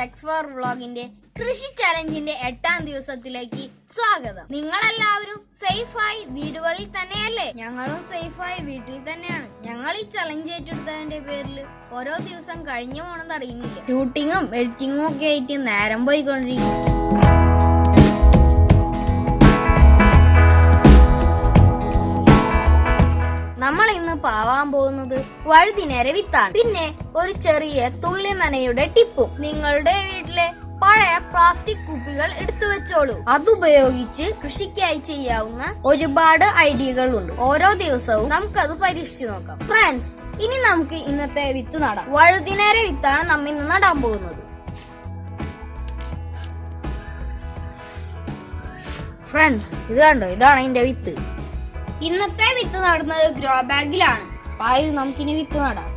Tech four വ്ളോഗിന്റെ കൃഷി ചലഞ്ചിന്റെ 8ാം ദിവസത്തിലേക്ക് സ്വാഗതം. നിങ്ങളെല്ലാവരും സേഫായി വീടുകളിൽ തന്നെയല്ലേ? ഞങ്ങളും സേഫായി വീട്ടിൽ തന്നെയാണ്. ഞങ്ങൾ ഈ ചലഞ്ച് ഏറ്റെടുത്തതിന്റെ പേരിൽ ഓരോ ദിവസം കഴിഞ്ഞു പോണെന്ന് അറിയുന്നില്ല. ഷൂട്ടിങ്ങും എഡിറ്റിങ്ങും ഒക്കെ ആയിട്ട് നേരം പോയിക്കൊണ്ടിരിക്കും. നമ്മൾ ഇന്ന് പാവാൻ പോകുന്നത് വഴുതിനര വിത്താണ്. പിന്നെ ഒരു ചെറിയ തുള്ളി നനയുടെ ടിപ്പും. നിങ്ങളുടെ വീട്ടിലെ പഴയ പ്ലാസ്റ്റിക് കുപ്പികൾ എടുത്തു വെച്ചോളൂ. അതുപയോഗിച്ച് കൃഷിക്കായി ചെയ്യാവുന്ന ഒരുപാട് ഐഡിയകൾ ഉണ്ട്. ഓരോ ദിവസവും നമുക്കത് പരീക്ഷിച്ചു നോക്കാം. ഫ്രണ്ട്സ്, ഇനി നമുക്ക് ഇന്നത്തെ വിത്ത് നടാം. വഴുതിനര വിത്താണ് നമ്മൾ ഇന്ന് നടാൻ പോകുന്നത്. ഫ്രണ്ട്സ്, ഇത് കണ്ടോ? ഇതാണ് ഇതിന്റെ വിത്ത്. ഇന്നത്തെ വിത്ത് നടുന്നത് ഗ്രോ ബാഗിലാണ്. പായു, നമുക്കിനി വിത്ത് നടാം.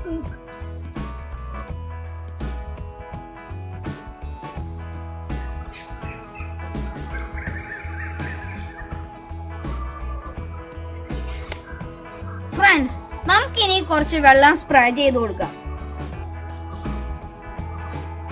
ഫ്രണ്ട്സ്, നമുക്കിനി കുറച്ച് വെള്ളം സ്പ്രേ ചെയ്ത് കൊടുക്കാം.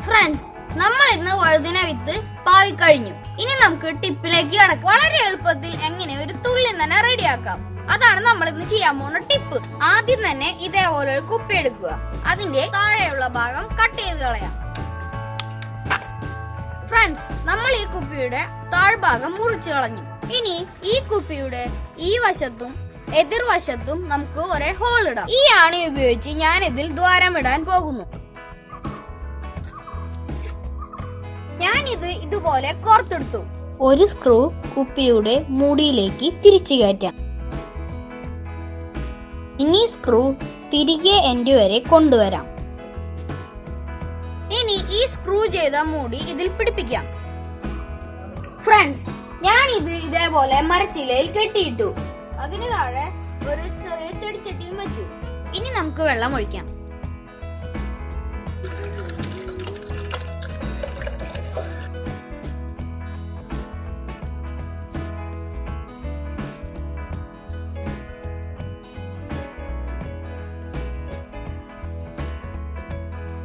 ഫ്രണ്ട്സ്, നമ്മൾ ഇന്ന് വഴുതിന വിത്ത് പാവിക്കഴിഞ്ഞു. ഇനി നമുക്ക് ടിപ്പിലേക്ക് കടക്കാം. വളരെ എളുപ്പത്തിൽ എങ്ങനെ ഒരു തുള്ളി തന്നെ റെഡിയാക്കാം, അതാണ് നമ്മൾ ഇന്ന് ചെയ്യാൻ പോകുന്ന ടിപ്പ്. ആദ്യം തന്നെ ഇതേപോലെ ഒരു കുപ്പി എടുക്കുക. അതിന്റെ താഴെയുള്ള ഭാഗം കട്ട് ചെയ്ത് കളയാം. ഫ്രണ്ട്സ്, നമ്മൾ ഈ കുപ്പിയുടെ താഴ്ഭാഗം മുറിച്ചു കളഞ്ഞു. ഇനി ഈ കുപ്പിയുടെ ഈ വശത്തും എതിർവശത്തും നമുക്ക് ഒരേ ഹോൾ ഇടാം. ഈ ആണി ഉപയോഗിച്ച് ഞാൻ ഇതിൽ ദ്വാരമിടാൻ പോകുന്നു. ഞാനിത് ഇതുപോലെ കോർത്തെടുത്തു. ഒരു സ്ക്രൂ കുപ്പിയുടെ മൂടിയിലേക്ക് തിരിച്ചു കയറ്റാം. ഇനി സ്ക്രൂ തിരികെ എൻഡ് വരെ കൊണ്ടുവരാം. ഇനി ഈ സ്ക്രൂ ചെയ്ത മൂടി ഇതിൽ പിടിപ്പിക്കാം. ഫ്രണ്ട്സ്, ഞാൻ ഇത് ഇതേപോലെ മരച്ചിലയിൽ കെട്ടിയിട്ടു. അതിന് താഴെ ഒരു ചെറിയ ചെടിച്ചട്ടിയും വെച്ചു. ഇനി നമുക്ക് വെള്ളം ഒഴിക്കാം.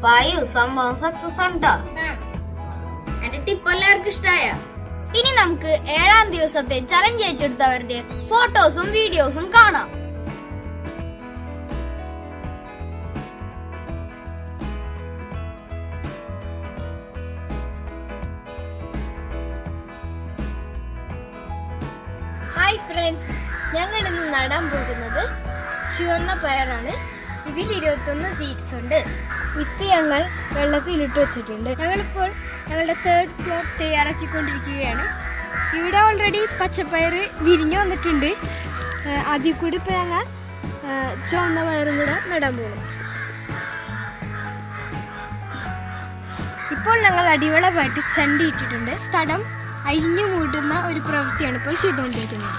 പായു, സംഭവം സക്സസ് ആണ്. എന്റെ ടിപ്പ് എല്ലാവർക്കും ഇഷ്ടായ? ഇനി നമുക്ക് 7ാം ദിവസത്തെ ചലഞ്ച് ഏറ്റെടുത്തവരുടെ ഫോട്ടോസും വീഡിയോസും കാണാം. ഹായ് ഫ്രണ്ട്സ്, ഞങ്ങൾ ഇന്ന് നടാൻ പോകുന്നത് ചുവന്ന പയറാണ്. ഇതിൽ 21 സീഡ്സ് ഉണ്ട്. വിത്ത് ഞങ്ങൾ വെള്ളത്തിലിട്ട് വെച്ചിട്ടുണ്ട്. ഞങ്ങളിപ്പോൾ ഞങ്ങളുടെ 3rd പ്ലോട്ട് തയ്യാറാക്കിക്കൊണ്ടിരിക്കുകയാണ്. ഇവിടെ ഓൾറെഡി പച്ചപ്പയർ വിരിഞ്ഞു വന്നിട്ടുണ്ട്. അതിൽ കൂടി ഇപ്പോൾ ഞങ്ങൾ ചുവന്ന പയറും കൂടെ നടാൻ പോകുന്നു. ഇപ്പോൾ ഞങ്ങൾ അടിവളമായിട്ട് ചണ്ടി ഇട്ടിട്ടുണ്ട്. തടം അരിഞ്ഞു മൂടുന്ന ഒരു പ്രവൃത്തിയാണ് ഇപ്പോൾ ചെയ്തുകൊണ്ടിരിക്കുന്നത്.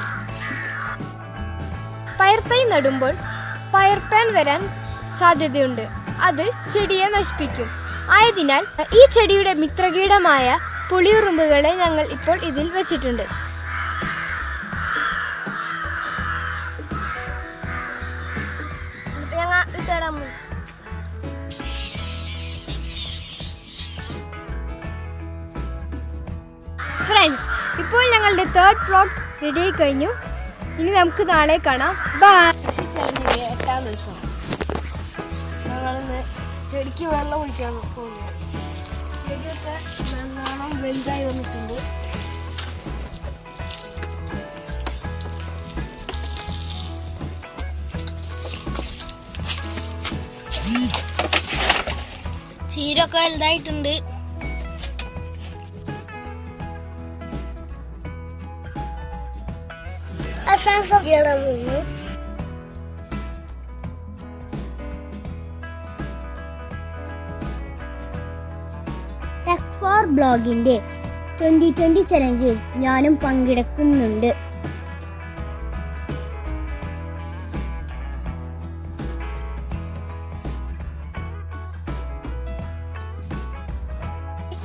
പയർ തൈ നടുമ്പോൾ പയർപ്പാൻ വരാൻ സാധ്യതയുണ്ട്. അത് ചെടിയെ നശിപ്പിക്കും. ആയതിനാൽ ഈ ചെടിയുടെ മിത്രകീടമായ പുളിയുറുമ്പുകളെ ഞങ്ങൾ ഇപ്പോൾ ഇതിൽ വെച്ചിട്ടുണ്ട്. ഫ്രണ്ട്സ്, ഇപ്പോൾ ഞങ്ങളുടെ 3rd പ്ലോട്ട് റെഡി ആയി കഴിഞ്ഞു. ഇനി നമുക്ക് നാളെ കാണാം. ബൈ. 8ാം ദിവസം ഞങ്ങളിന്ന് ചെടിക്ക് വെള്ളം ഒഴിക്കാൻ പോകുന്നത്. ചെടിയൊക്കെ നല്ലോണം വലുതായി വന്നിട്ടുണ്ട്. ചീരൊക്കെ വലുതായിട്ടുണ്ട്. ടെക് ഫോർ ബ്ലോഗിന്റെ 2020 ചലഞ്ചിൽ ഞാനും പങ്കെടുക്കുന്നുണ്ട്.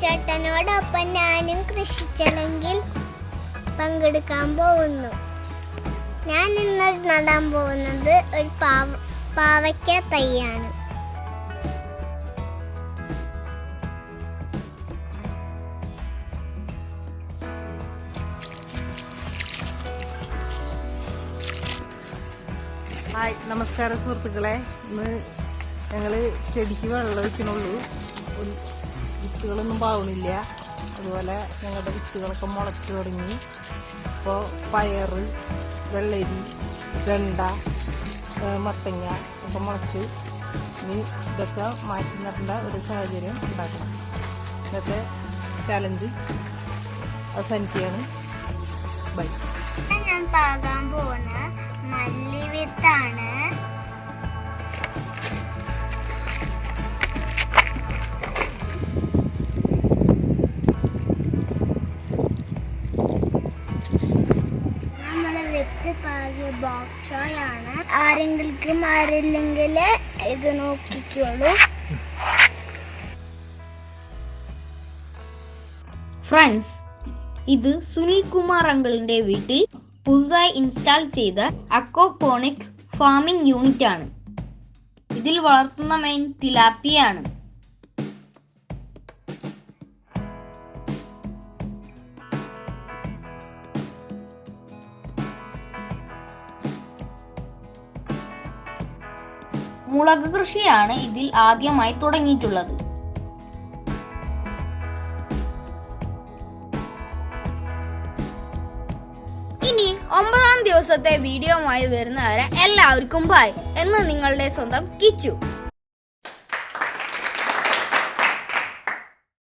ചേട്ടനോടൊപ്പം ഞാനും കൃഷി ചലഞ്ചിൽ പങ്കെടുക്കാൻ പോകുന്നു. ഞാൻ ഇന്ന് നടാൻ പോകുന്നത് ഒരു പാവയ്ക്ക തൈയാണ്. ഹായ്, നമസ്കാരം സുഹൃത്തുക്കളെ. ഇന്ന് ഞങ്ങൾ ചെടിക്ക് വെള്ളം ഒഴിക്കണുള്ളൂ. വിത്തുകളൊന്നും പാവണില്ല. അതുപോലെ ഞങ്ങളുടെ വിത്തുകളൊക്കെ മുളച്ചു തുടങ്ങി. ഇപ്പോൾ പയർ, വെള്ളരി, വെണ്ട, മത്തങ്ങ ഒക്കെ മുളച്ചു. ഇനി ഇതൊക്കെ മാറ്റി നടേണ്ട ഒരു സാഹചര്യം ഉണ്ടാക്കണം. ഇന്നത്തെ ചലഞ്ച് അവസാനിക്കുകയാണ്. ബൈ. ഞാൻ പാകാൻ പോകുന്ന മല്ലി വിത്താണ്. നമ്മളെ വിത്ത് പാകിയ ബോക്സോയാണ്. ആരെങ്കിലും ആരില്ലെങ്കിൽ ഇത് നോക്കിക്കോളൂ. ഫ്രണ്ട്സ്, ഇത് സുനിൽ കുമാർ അങ്കിളിന്റെ വീട്ടിൽ പുതുതായി ഇൻസ്റ്റാൾ ചെയ്ത അക്വാപോണിക് ഫാമിംഗ് യൂണിറ്റ് ആണ്. ഇതിൽ വളർത്തുന്ന മീൻ തിലാപ്പിയാണ്. മുളക് കൃഷിയാണ് ഇതിൽ ആദ്യമായി തുടങ്ങിയിട്ടുള്ളത്. ഇനി 9ാം ദിവസത്തെ വീഡിയോയുമായി വരുന്നവരെ എല്ലാവർക്കും ബൈ എന്ന് നിങ്ങളുടെ സ്വന്തം കിച്ചു.